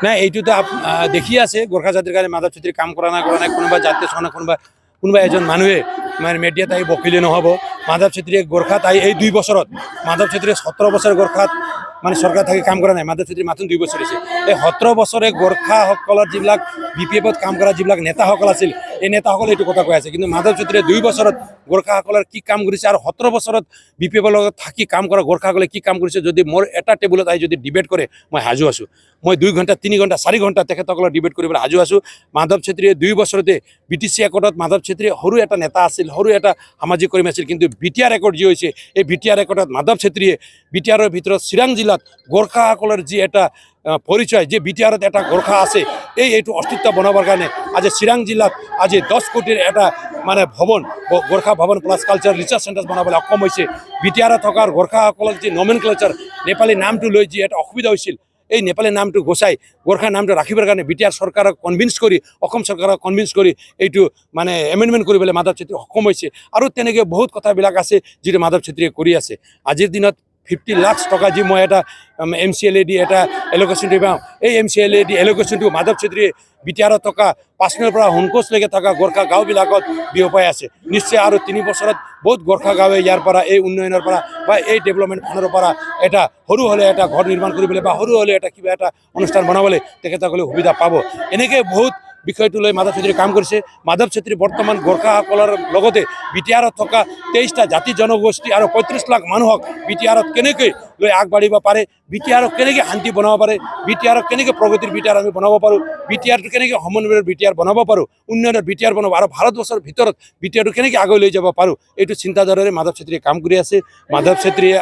নাই এইটোতো দেখি আছে গোৰ্খা জাতিৰ কাৰণে মাধৱ ছেত্ৰী কাম কৰা নাই কোনোবা জাতীয় সংগঠন কোনোবা এজন মানুহে মানে মিডিয়াত আহি বকিলে নহ'ব। মাধৱ ছেত্ৰীয়ে গোৰ্খাত আহি এই 2 বছৰত মাধৱ ছেত্ৰীয়ে 17 বছৰ গোৰ্খাত মানে চৰকাৰ থাকি কাম কৰা নাই। মাধৱ ছেত্ৰী মাত্ৰ 2 বছৰ হৈছে। এই 17 বছৰে গোৰ্খাসকলৰ যিবিলাক BPF-ত কাম কৰা যিবিলাক নেতাসকল আছিল এই নেতাসকলে এইটো কথা কৈ আছে, কিন্তু মাধৱ ছেত্ৰীয়ে 2 বছৰত গোৰ্খাসকলৰ কি কাম কৰিছে আৰু 17 বছৰত BPF-ৰ লগত থাকি কাম কৰা গোৰ্খাসকলে কি কাম কৰিছে যদি মোৰ এটা টেবুলত আহি যদি ডিবেট কৰে মই সাজু আছোঁ। মই 2 ঘণ্টা 3 ঘণ্টা 4 ঘণ্টা তেখেতসকলৰ ডিবেট কৰিবলৈ সাজু আছোঁ। মাধৱ ছেত্ৰীয়ে 2 বছৰতে BTC একৰ্ডত মাধৱ ছেত্ৰী সৰু এটা নেতা আছিল, সৰু এটা সামাজিক কৰ্মী আছিল, কিন্তু BTR একৰ্ড যি হৈছে এই BTR একৰ্ডত মাধৱ ছেত্ৰীয়ে BTR-ৰ ভিতৰত চিৰাং জিলাত গোৰ্খাসকলৰ যি এটা পৰিচয় যে BTR-ত এটা গোৰ্খা আছে এইটো অস্তিত্ব বনাবৰ কাৰণে আজি চিৰাং জিলাত আজি 10 কোটিৰ এটা মানে ভৱন গোৰ্খা ভৱন প্লাছ কালচাৰ ৰিচাৰ্চ চেণ্টাৰ বনাবলৈ সক্ষম হৈছে। BTR-ত থকাৰ গোৰ্খাসকলক যি নমেনক্লেচাৰ নেপালী নামটো লৈ যি এটা অসুবিধা হৈছিল এই নেপালী নামটো গুচাই গোর্খা নামটো ৰাখিবৰ কাৰণে BTR চৰকাৰক কনভিন্স কৰি অসম চৰকাৰক কনভিন্স কৰি এইটো মানে এমেণ্ডমেণ্ট কৰিবলৈ মাধৱ ছেত্ৰী সক্ষম হৈছে। আৰু তেনেকৈ বহুত কথাবিলাক আছে যিটো মাধৱ ছেত্ৰীয়ে কৰি আছে। আজিৰ দিনত 50 লাখ টকা যি মই এটা MCLA দি এটা এলোকেশ্যনটো পাওঁ, এই MCLA দি এলোকেশ্যনটো মাধৱ ছেত্ৰীয়ে BTR-ত থকা পাঁচমিলৰ পৰা হুনকোচলৈকে থকা গোৰ্খা গাঁওবিলাকত বিয়পাই আছে। নিশ্চয় আৰু 3 বছৰত বহুত গোৰ্খা গাঁৱে ইয়াৰ পৰা এই উন্নয়নৰ পৰা বা এই ডেভেলপমেণ্ট ফাণ্ডৰ পৰা এটা সৰু হ'লে এটা ঘৰ নিৰ্মাণ কৰিবলৈ বা সৰু হ'লে এটা কিবা এটা অনুষ্ঠান বনাবলৈ তেখেতসকলে সুবিধা পাব। এনেকৈ বহুত বিষয়টো লৈ মাধৱ ছেত্ৰী কাম কৰিছে। মাধৱ ছেত্ৰী বৰ্তমান গোৰ্খাসকলৰ লগতে BTR-ত থকা 23টা জাতি জনগোষ্ঠী আৰু 35 লাখ মানুহক BTR-ত কেনেকৈ লৈ আগবাঢ়িব পাৰে, BTR-ক কেনেকৈ শান্তি বনাব পাৰে, BTR-ক কেনেকৈ প্ৰগতিৰ BTR আমি বনাব পাৰোঁ, BTR-টো কেনেকৈ সমন্বয়ৰ BTR বনাব পাৰোঁ, উন্নয়নৰ BTR বনাব আৰু ভাৰতবৰ্ষৰ ভিতৰত BTR-টো কেনেকৈ আগুৱাই লৈ যাব পাৰোঁ এইটো চিন্তাধাৰাৰে মাধৱ ছেত্ৰীয়ে কাম কৰি আছে। মাধৱ ছেত্ৰীয়ে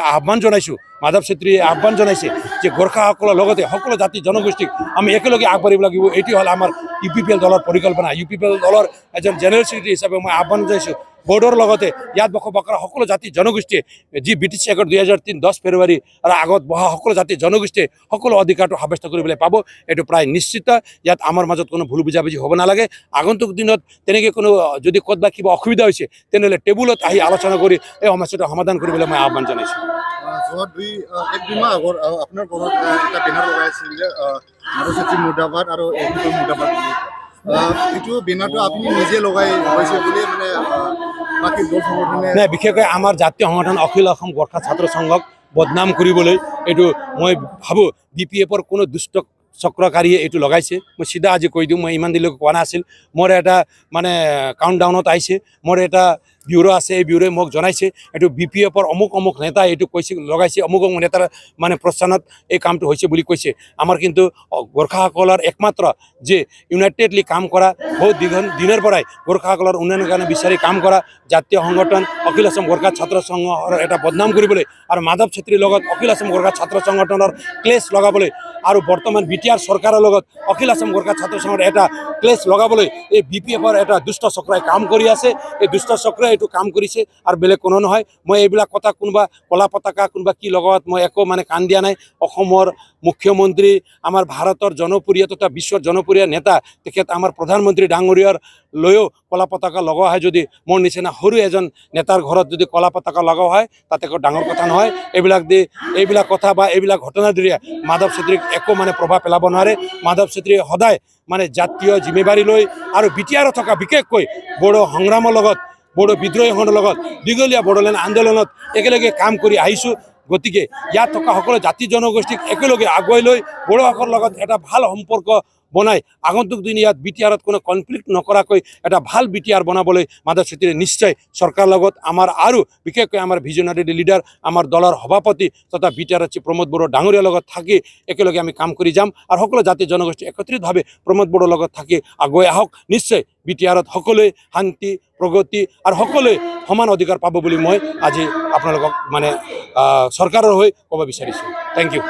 আহ্বান জনাইছে যে গোৰ্খাসকলৰ লগতে সকলো জাতি জনগোষ্ঠীক আমি একেলগে আগবাঢ়িব লাগিব। এইটো হ'ল আমাৰ UPPL দলৰ পৰিকল্পনা। UPPL দলৰ এজন জেনেৰেল ছেক্ৰেটাৰী হিচাপে মই আহ্বান জনাইছোঁ বোৰ্ডৰ লগতে ইয়াত বসবাস কৰা সকলো জাতি জনগোষ্ঠীয়ে যি BTC একৰ্ড 2003 10 ফেব্ৰুৱাৰী আৰু আগত বহা সকলো জাতি জনগোষ্ঠীয়ে সকলো অধিকাৰটো সাব্যস্ত কৰিবলৈ পাব। এইটো প্ৰায় নিশ্চিত। ইয়াত আমাৰ মাজত কোনো ভুল বুজাবুজি হ'ব নালাগে। আগন্তুক দিনত তেনেকৈ কোনো যদি ক'ৰবাত কিবা অসুবিধা হৈছে তেনেহ'লে টেবুলত আহি আলোচনা কৰি এই সমস্যাটো সমাধান কৰিবলৈ মই আহ্বান জনাইছোঁ। এক দুই মাহ আগত আপোনাৰ ঘৰত এটা বেনাৰ লগাই আছিল যে মাধৱ ছেত্ৰী মুৰ্দাবাদ আৰু মুৰ্দাবাদ বুলি। এইটো বেনাৰটো আপুনি নিজে লগাই লৈছে বুলি মানে বাকী দল সংগঠনে নাই, বিশেষকৈ আমাৰ জাতীয় সংগঠন অখিল অসম গোৰ্খা ছাত্ৰ সংঘক বদনাম কৰিবলৈ এইটো মই ভাবোঁ BPF-ৰ কোনো দুষ্ট চক্ৰকাৰীয়ে এইটো লগাইছে। মই চিধা আজি কৈ দিওঁ, মই ইমান দিনলৈকে কোৱা নাছিল। মোৰ এটা মানে কাউণ্টডাউনত আহিছে, মোৰ এটা ব্যুৰ' আছে, এই ব্যুৰ'ই মোক জনাইছে এইটো BPF-ৰ অমুক নেতাই এইটো কৈছে লগাইছে, অমুক নেতাৰ মানে প্ৰস্থানত এই কামটো হৈছে বুলি কৈছে। আমাৰ কিন্তু গোৰ্খাসকলৰ একমাত্ৰ যে ইউনাইটেডলি কাম কৰা বহুত দিনৰ পৰাই গোৰ্খাসকলৰ উন্নয়নৰ কাৰণে বিচাৰি কাম কৰা জাতীয় সংগঠন অখিল অসম গোৰ্খা ছাত্ৰ সংঘৰ এটা বদনাম কৰিবলৈ আৰু মাধৱ ছেত্ৰীৰ লগত অখিল অসম গোৰ্খা ছাত্ৰ সংগঠনৰ ক্লেছ লগাবলৈ আৰু বৰ্তমান BTR চৰকাৰৰ লগত অখিল অসম গোৰ্খা ছাত্ৰ সংঘৰ এটা ক্লেছ লগাবলৈ এই BPF-ৰ এটা দুষ্ট চক্ৰই কাম কৰি আছে। এই দুষ্ট চক্ৰই এইটো কাম কৰিছে আৰু বেলেগ কোনো নহয়। মই এইবিলাক কথা কোনোবা কলা পতাকা কোনোবা কি লগত মই একো মানে কাণ দিয়া নাই। অসমৰ মুখ্যমন্ত্ৰী আমাৰ ভাৰতৰ জনপ্ৰিয় তথা বিশ্বৰ জনপ্ৰিয় নেতা তেখেত আমাৰ প্ৰধানমন্ত্ৰী ডাঙৰীয়াৰ লৈও কলা পতাকা লগোৱা হয়। যদি মোৰ নিচিনা সৰু এজন নেতাৰ ঘৰত যদি কলা পতাকা লগোৱা হয় তাতে একো ডাঙৰ কথা নহয়। এইবিলাক কথা বা এইবিলাক ঘটনাৰ জৰিয়তে মাধৱ ছেত্ৰীক একো মানে প্ৰভাৱ পেলাব নোৱাৰে। মাধৱ ছেত্ৰীয়ে সদায় মানে জাতীয় জিম্মেৱাৰী লৈ আৰু BTR-ত থকা বিশেষকৈ বড়ো সংগ্ৰামৰ লগত বড়ো বিদ্ৰোহীসকলৰ লগত দীঘলীয়া বড়োলেণ্ড আন্দোলনত একেলগে কাম কৰি আহিছোঁ। গতিকে ইয়াত থকা সকলো জাতি জনগোষ্ঠীক একেলগে আগুৱাই লৈ বড়োসকলৰ লগত এটা ভাল সম্পৰ্ক বনাই আগন্তুক দিন ইয়াত BTR-ত কোনো কনফ্লিক্ট নকৰাকৈ এটা ভাল BTR বনাবলৈ মাধৱ ছেত্ৰীয়ে নিশ্চয় চৰকাৰৰ লগত আমাৰ আৰু বিশেষকৈ আমাৰ ভিজনাৰী লিডাৰ আমাৰ দলৰ সভাপতি তথা BTR প্ৰমোদ বড়ো ডাঙৰীয়াৰ লগত থাকি একেলগে আমি কাম কৰি যাম আৰু সকলো জাতি জনগোষ্ঠী একত্ৰিতভাৱে প্ৰমোদ বড়োৰ লগত থাকি আগুৱাই আহক। নিশ্চয় BTR-ত সকলোৱে শান্তি প্ৰগতি আৰু সকলোৱে সমান অধিকাৰ পাব বুলি মই আজি আপোনালোকক মানে চৰকাৰৰ হৈ ক'ব বিচাৰিছোঁ। Thank U.